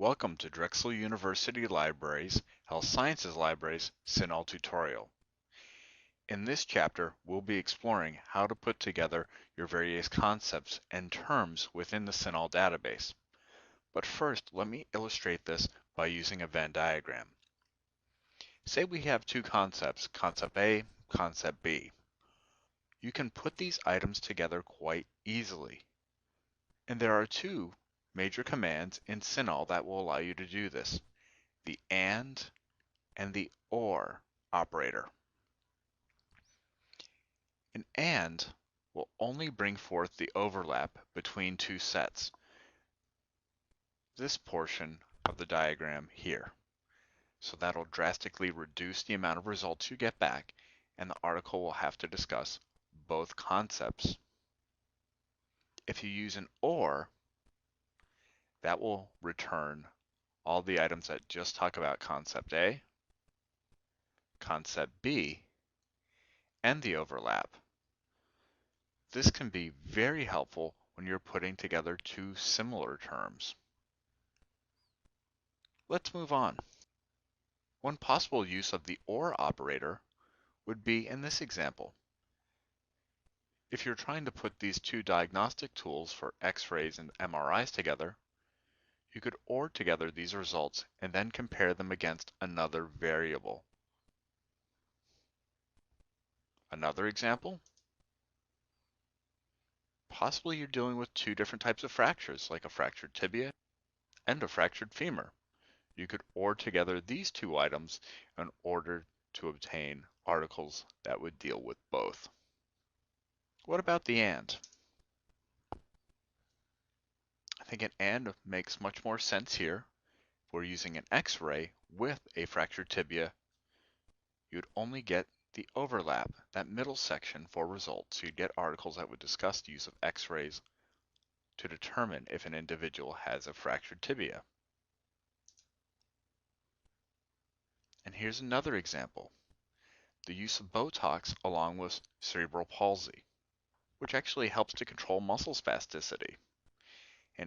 Welcome to Drexel University Libraries, Health Sciences Libraries, Cinahl tutorial. In this chapter, we'll be exploring how to put together your various concepts and terms within the Cinahl database. But first, let me illustrate this by using a Venn diagram. Say we have two concepts, concept A, concept B. You can put these items together quite easily. And there are two major commands in Cinahl that will allow you to do this: the and the or operator. An and will only bring forth the overlap between two sets, this portion of the diagram here. So that'll drastically reduce the amount of results you get back, and the article will have to discuss both concepts. If you use an or, that will return all the items that just talk about concept A, concept B, and the overlap. This can be very helpful when you're putting together two similar terms. Let's move on. One possible use of the OR operator would be in this example. If you're trying to put these two diagnostic tools for X-rays and MRIs together, you could OR together these results and then compare them against another variable. Another example? Possibly you're dealing with two different types of fractures, like a fractured tibia and a fractured femur. You could OR together these two items in order to obtain articles that would deal with both. What about the and? I think an and makes much more sense here. If we're using an X-ray with a fractured tibia, you'd only get the overlap, that middle section for results. So you'd get articles that would discuss the use of X-rays to determine if an individual has a fractured tibia. And here's another example: the use of Botox along with cerebral palsy, which actually helps to control muscle spasticity.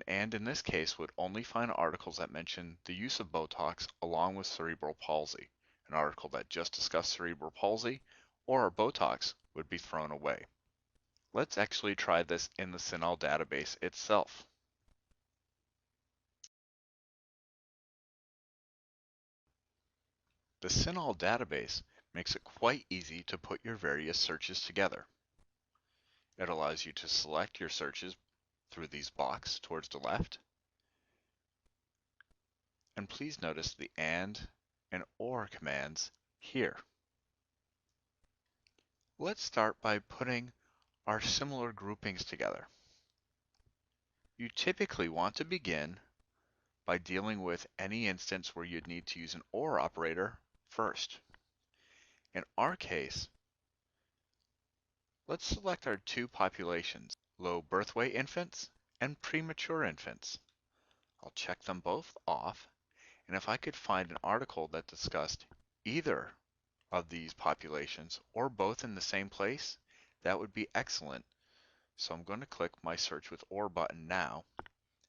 And in this case would only find articles that mention the use of Botox along with cerebral palsy. An article that just discussed cerebral palsy or Botox would be thrown away. Let's actually try this in the Cinahl database itself. The Cinahl database makes it quite easy to put your various searches together. It allows you to select your searches through these boxes towards the left. And please notice the and or commands here. Let's start by putting our similar groupings together. You typically want to begin by dealing with any instance where you'd need to use an OR operator first. In our case, let's select our two populations, low birth weight infants and premature infants. I'll check them both off, and if I could find an article that discussed either of these populations or both in the same place, that would be excellent. So I'm going to click my Search with OR button now,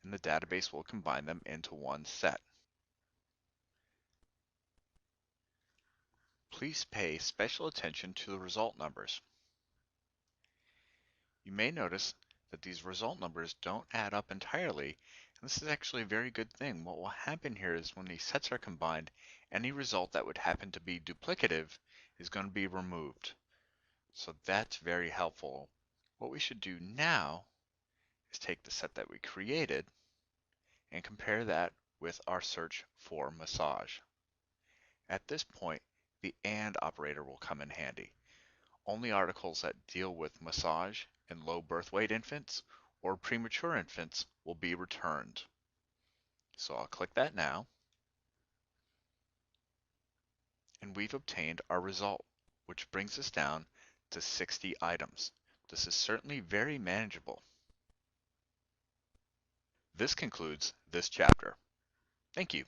and the database will combine them into one set. Please pay special attention to the result numbers. You may notice that these result numbers don't add up entirely, and this is actually a very good thing. What will happen here is when these sets are combined, any result that would happen to be duplicative is going to be removed. So that's very helpful. What we should do now is take the set that we created and compare that with our search for massage. At this point, the AND operator will come in handy. Only articles that deal with massage in low birth weight infants or premature infants will be returned. So I'll click that now, and we've obtained our result, which brings us down to 60 items. This is certainly very manageable. This concludes this chapter. Thank you.